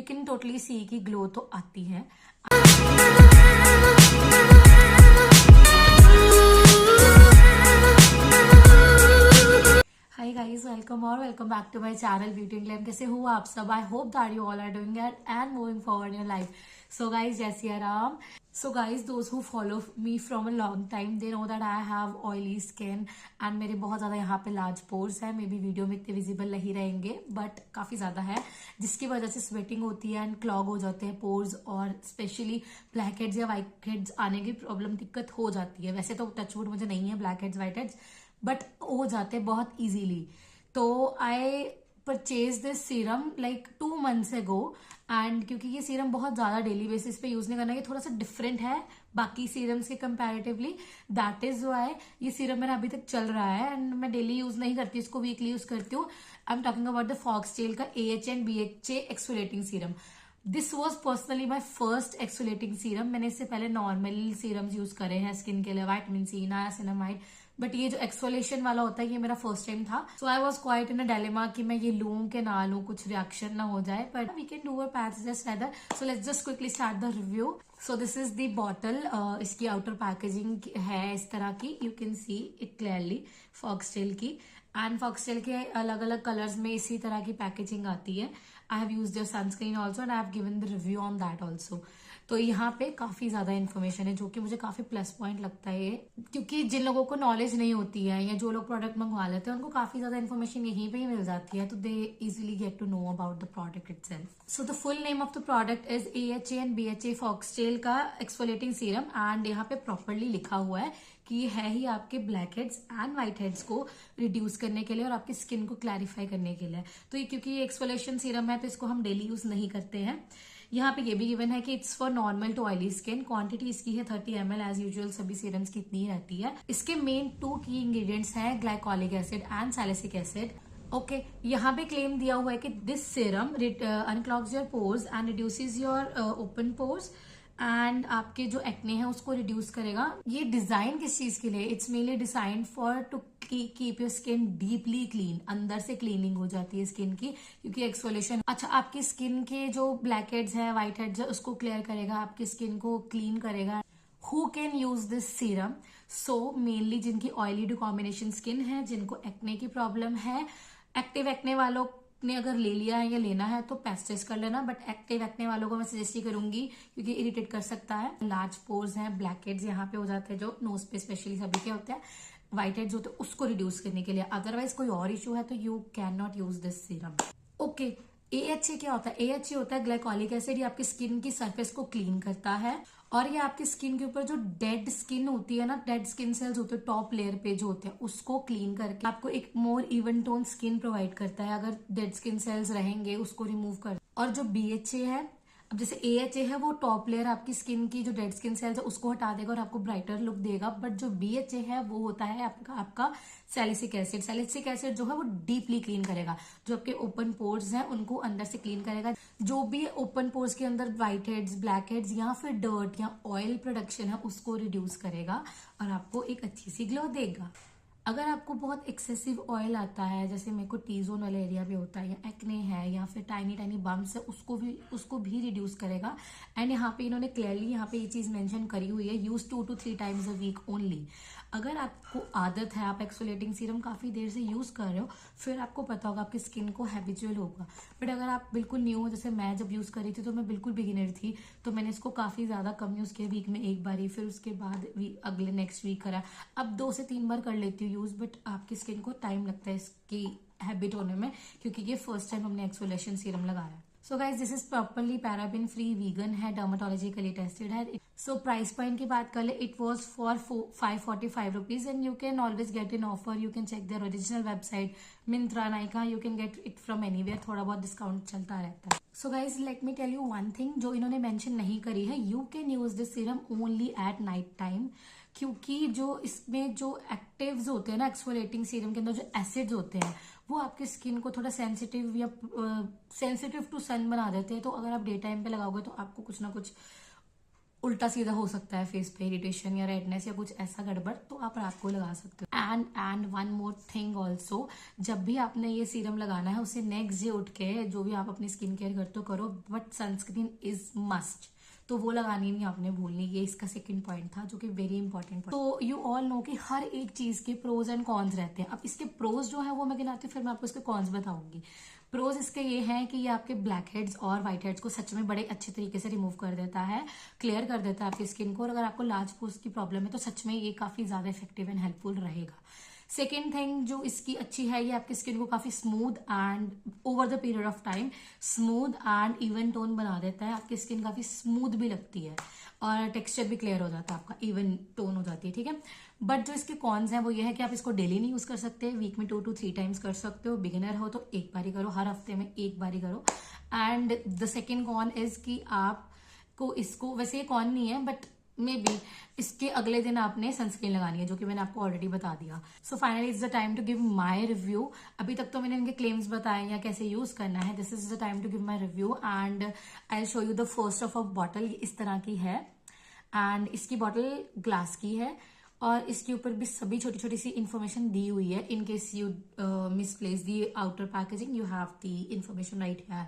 You can totally see की glow तो आती है। Hi guys, welcome back to my channel beauty glam. कैसे हो आप सब? I hope that you all are doing it and moving forward in your life. So guys, जय Siya Ram. So guys, those who follow me from a long time, they know that I have oily skin and मेरे बहुत ज़्यादा यहाँ पे large pores है। May be video में इतने visible नहीं रहेंगे बट काफ़ी ज़्यादा है, जिसकी वजह से स्वेटिंग होती है एंड क्लॉग हो जाते हैं पोर्स, और स्पेशली ब्लैक हेड्स या वाइट हेड्स आने की प्रॉब्लम दिक्कत हो जाती है। वैसे तो टचवुड मुझे नहीं है black heads white heads, but हो जाते हैं बहुत ईजीली। तो I purchase this serum like 2 months ago, and क्योंकि ये सीरम बहुत ज्यादा डेली बेसिस पे यूज नहीं करना, ये थोड़ा सा डिफरेंट है बाकी सीरम्स के कंपैरेटिवली, दैट इज व्हाई ये सीरम मेरा अभी तक चल रहा है एंड मैं डेली यूज नहीं करती, इसको वीकली यूज करती हूँ। I am talking about the foxtail का AHA and BHA exfoliating serum. This was personally my first exfoliating serum. मैंने इससे पहले नॉर्मल सीरम्स यूज करे हैं स्किन के लिए, विटामिन C, नायासिनामाइड, बट ये जो एक्सफोलिएशन वाला होता है ये मेरा फर्स्ट टाइम था। So I was quite in a dilemma कि मैं ये लूं कि ना लूं, कुछ रिएक्शन ना हो जाए, but we can do a patch just rather. So let's just quickly start the review. So this is the bottle. इसकी आउटर पैकेजिंग है इस तरह की, you can see it clearly, Foxtale की। एंड फॉक्सटेल के अलग अलग कलर्स में इसी तरह की पैकेजिंग आती है। I have used your sunscreen also and I have given the review on that also. तो यहाँ पे काफी ज्यादा इन्फॉर्मेशन है जो कि मुझे काफी प्लस पॉइंट लगता है, क्योंकि जिन लोगों को नॉलेज नहीं होती है या जो लोग प्रोडक्ट मंगवा लेते हैं उनको काफी ज्यादा इन्फॉर्मेशन यहीं पे ही मिल जाती है, तो they easily get to know about the product itself. So the full name of the product is AHA and BHA Foxtale का एक्सफोलिएटिंग सीरम, एंड यहाँ पे प्रॉपरली लिखा हुआ है कि ये है ही आपके black heads and white heads को रिड्यूस करने के लिए और आपकी स्किन को क्लैरिफाई करने के लिए। तो ये क्योंकि ये एक्सफोलिएशन सीरम है तो इसको हम डेली यूज नहीं करते हैं। यहाँ पे ये भी गिवन है कि it's for normal to oily skin. Quantity इसकी है 30 ml, एज यूजुअल सभी सीरम्स की इतनी ही रहती है। इसके मेन 2 की इंग्रेडिएंट्स हैं glycolic acid and salicylic acid. Okay, यहाँ पे क्लेम दिया हुआ है कि this serum unclogs your pores and reduces your open pores, and आपके जो एक्ने है उसको रिड्यूस करेगा। ये डिजाइन किस चीज के लिए? It's mainly design for to keep your skin deeply clean, अंदर से क्लीनिंग हो जाती है स्किन की, क्योंकि एक्सफोलिएशन अच्छा आपकी स्किन के जो ब्लैक हेड्स है, व्हाइट हेड्स है, उसको क्लियर करेगा, आपकी स्किन को क्लीन करेगा। Who can use this serum? So mainly जिनकी ऑयली टू कॉम्बिनेशन स्किन है, जिनको एक्ने की प्रॉब्लम है। एक्टिव एक्ने वालों ने अगर ले लिया है या लेना है तो पैच टेस्ट कर लेना, बट एक्टिव एक्ने वालों को मैं सजेस्ट ही करूंगी क्योंकि इरिटेट कर सकता है। लार्ज पोर्स हैं, ब्लैक हेड्स यहाँ पे हो जाते हैं जो नोज पे स्पेशली सभी के होते हैं, व्हाइट हेड्स होते हैं, उसको रिड्यूस करने के लिए। अदरवाइज कोई और इशू है तो you can not use this serum. Okay, AHA क्या होता है? AHA होता है ग्लाइकोलिक एसिड। ये आपकी स्किन की सरफेस को क्लीन करता है, और ये आपकी स्किन के ऊपर जो डेड स्किन होती है ना, डेड स्किन सेल्स होते हैं टॉप लेयर पे जो होते हैं, उसको क्लीन करके आपको एक मोर इवन टोन स्किन प्रोवाइड करता है। अगर डेड स्किन सेल्स रहेंगे उसको रिमूव कर। और जो BHA है, अब जैसे AHA है वो टॉप लेयर आपकी स्किन की जो डेड स्किन सेल्स है उसको हटा देगा और आपको ब्राइटर लुक देगा, बट जो BHA है वो होता है आपका सैलिसिक एसिड। सैलिसिक एसिड जो है वो डीपली क्लीन करेगा, जो आपके ओपन पोर्स हैं उनको अंदर से क्लीन करेगा। जो भी ओपन पोर्स के अंदर व्हाइट हेड्स, ब्लैक हेड्स या फिर डर्ट या ऑयल प्रोडक्शन है उसको रिड्यूस करेगा और आपको एक अच्छी सी ग्लो देगा। अगर आपको बहुत एक्सेसिव ऑयल आता है, जैसे मेरे को टी जोन वाले एरिया भी होता है, या एक्ने है या फिर टाइनी टाइनी बम्स है, उसको भी रिड्यूस करेगा। एंड यहाँ पे इन्होंने क्लियरली यहाँ पे ये चीज मेंशन करी हुई है, use 2 to 3 times a week only. अगर आपको आदत है, आप एक्सफोलिएटिंग सीरम काफी देर से यूज कर रहे हो, फिर आपको पता होगा, आपकी स्किन को हैबिचुअल होगा। बट अगर आप बिल्कुल न्यू हो, जैसे मैं जब यूज कर रही थी तो मैं बिल्कुल बिगिनर थी, तो मैंने इसको काफी ज्यादा कम यूज किया, वीक में एक बार ही, फिर उसके बाद अगले नेक्स्ट वीक करा। अब 2 से 3 बार कर लेती हूँ यूज, बट आपकी स्किन को टाइम लगता है इसकी हैबिट होने में, क्योंकि ये फर्स्ट टाइम हमने एक्सफोलिएशन सीरम लगाया। So guys, this is properly paraben free, vegan है, डर्माटोलॉजिकली टेस्टेड है। सो प्राइस पॉइंट की बात कर ले, it was for 545 rupees, and you can always get in offer. You can check their original website, Myntra, Nykaa, you can get it from anywhere. थोड़ा बहुत discount चलता रहता है। So guys, let me tell you one thing जो इन्होंने mention नहीं करी है, you can use this serum only at night time, क्योंकि जो इसमें जो एक्टिव्स होते हैं ना एक्सफोलिएटिंग सीरम के अंदर, जो एसिड्स होते हैं वो आपकी स्किन को थोड़ा सेंसिटिव या सेंसिटिव टू सन बना देते हैं। तो अगर आप डे टाइम पे लगाओगे तो आपको कुछ ना कुछ उल्टा सीधा हो सकता है फेस पे, इरिटेशन या रेडनेस या कुछ ऐसा गड़बड़, तो आप रात को लगा सकते हो। And one more thing also, जब भी आपने ये सीरम लगाना है उसे नेक्स्ट डे उठ के जो भी आप अपनी स्किन केयर करते हो करो, बट सनस्क्रीन इज मस्ट, तो वो लगानी नहीं आपने भूलनी। ये इसका सेकंड पॉइंट था जो कि वेरी इंपॉर्टेंट। तो यू ऑल नो कि हर एक चीज के प्रोज एंड कॉन्स रहते हैं। अब इसके प्रोज जो है वो मैं गिनाती हूँ, फिर मैं आपको इसके कॉन्स बताऊंगी। प्रोज इसके ये हैं कि ये आपके ब्लैक हेड्स और व्हाइट हेड्स को सच में बड़े अच्छे तरीके से रिमूव कर देता है, क्लियर कर देता है आपकी स्किन को। और अगर आपको लार्ज पोर्स की प्रॉब्लम है तो सच में ये काफी ज्यादा इफेक्टिव एंड हेल्पफुल रहेगा। सेकेंड थिंग जो इसकी अच्छी है, ये आपकी स्किन को काफी smooth and over the period of time smooth and even tone बना देता है। आपकी स्किन काफी स्मूथ भी लगती है और टेक्सचर भी क्लियर हो जाता है, आपका इवन टोन हो जाती है, ठीक है। बट जो इसके कॉन्स हैं वो ये है कि आप इसको डेली नहीं यूज कर सकते, वीक में 2 to 3 टाइम्स कर सकते हो। बिगिनर हो तो एक बार ही करो, हर हफ्ते में एक बार ही करो। And the second con is कि आपको इसको, वैसे ये कॉन नहीं है बट मे बी इसके अगले दिन आपने सनस्क्रीन लगानी है, जो कि मैंने आपको ऑलरेडी बता दिया। So finally it's the time to give my review. अभी तक तो मैंने इनके क्लेम्स बताए या कैसे यूज करना है। This is the time to give my review and I show you the first of a bottle. इस तरह की है एंड इसकी बॉटल ग्लास की है और इसके ऊपर भी सभी छोटी छोटी सी इंफॉर्मेशन दी हुई है। In case you misplace the outer packaging, you have the information right here.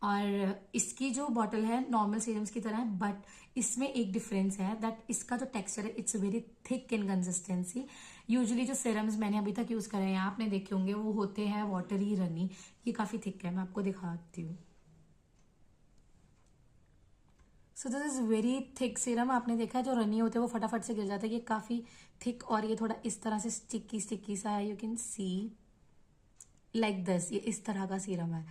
और इसकी जो बॉटल है नॉर्मल सीरम्स की तरह है, बट इसमें एक डिफरेंस है दैट इसका जो टेक्सचर है it's very thick in consistency. Usually जो सीरम्स मैंने अभी तक यूज करे हैं, आपने देखे होंगे, वो होते हैं वाटरी रनी। ये काफी थिक है, मैं आपको दिखाती हूँ। सो this is very thick serum. आपने देखा है जो रनी होते हैं वो फटाफट से गिर जाता है, ये काफी थिक और ये थोड़ा इस तरह से स्टिकी स्टिकी सा है। You can C like this, ये इस तरह का सीरम है।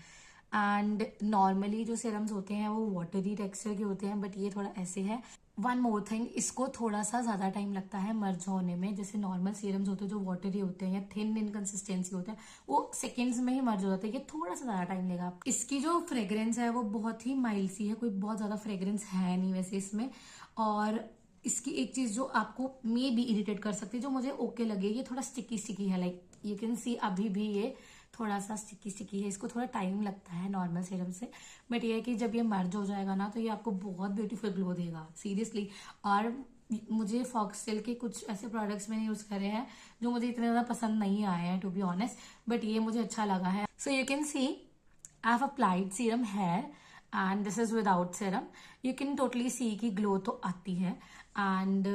एंड नॉर्मली जो सीरम्स होते हैं वो वाटरी टेक्सचर के होते हैं, बट ये थोड़ा ऐसे है। वन मोर थिंग, इसको थोड़ा सा ज्यादा टाइम लगता है मर्ज होने में। जैसे नॉर्मल सीरम्स होते हैं जो वाटरी होते हैं या थिन इन कंसिस्टेंसी होते हैं, वो सेकेंड्स में ही मर्ज हो जाता है। ये थोड़ा सा ज्यादा टाइम लेगा। इसकी जो फ्रेग्रेंस है वो बहुत ही माइल्ड सी है, कोई बहुत ज्यादा फ्रेग्रेंस है नहीं वैसे इसमें। और इसकी एक चीज जो आपको मे बी इरिटेट कर सकती है, जो मुझे ओके लगे, ये थोड़ा स्टिकी स्टिकी है। लाइक यू कैन सी अभी भी ये थोड़ा सा स्टिकी स्टिकी है। इसको थोड़ा टाइम लगता है नॉर्मल सीरम से, बट ये है कि जब ये मर्ज हो जाएगा ना तो ये आपको बहुत ब्यूटीफुल ग्लो देगा सीरियसली। और मुझे फॉक्सटेल के कुछ ऐसे प्रोडक्ट्स मैंने यूज करे हैं जो मुझे इतने ज्यादा पसंद नहीं आए हैं टू बी ऑनेस्ट, बट ये मुझे अच्छा लगा है। So you can see I have applied serum here and this is without serum. You can totally see की ग्लो तो आती है। And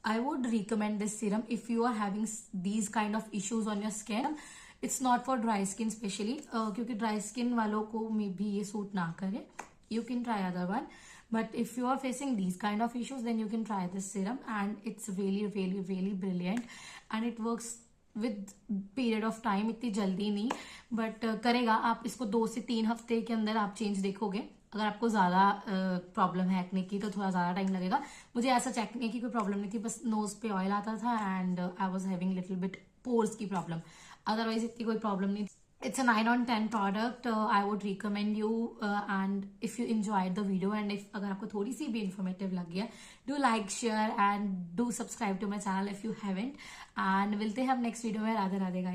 I would recommend this serum if you are having these kind of issues on your skin. It's not for dry skin specially, क्योंकि dry skin वालों को may be ये suit ना करे। You can try other one, but if you are facing these kind of issues then you can try this serum and it's really really really brilliant and it works with period of time, इतनी जल्दी नहीं but करेगा। आप इसको 2 से 3 हफ्ते के अंदर आप चेंज देखोगे। अगर आपको ज्यादा प्रॉब्लम है एक्ने की तो थोड़ा ज्यादा टाइम लगेगा। मुझे ऐसा एक्ने की कोई प्रॉब्लम नहीं थी, बस नोज पे ऑयल आता था and I was having little bit pores की प्रॉब्लम, अदरवाइज इतनी कोई प्रॉब्लम नहीं। It's a 9 on 10 product. I would recommend you and if you enjoyed the video and if अगर आपको थोड़ी सी भी इन्फॉर्मेटिव लगी है, do like share and do subscribe to my channel if you haven't. And मिलते हैं हम नेक्स्ट वीडियो में। राधे राधे गाइस।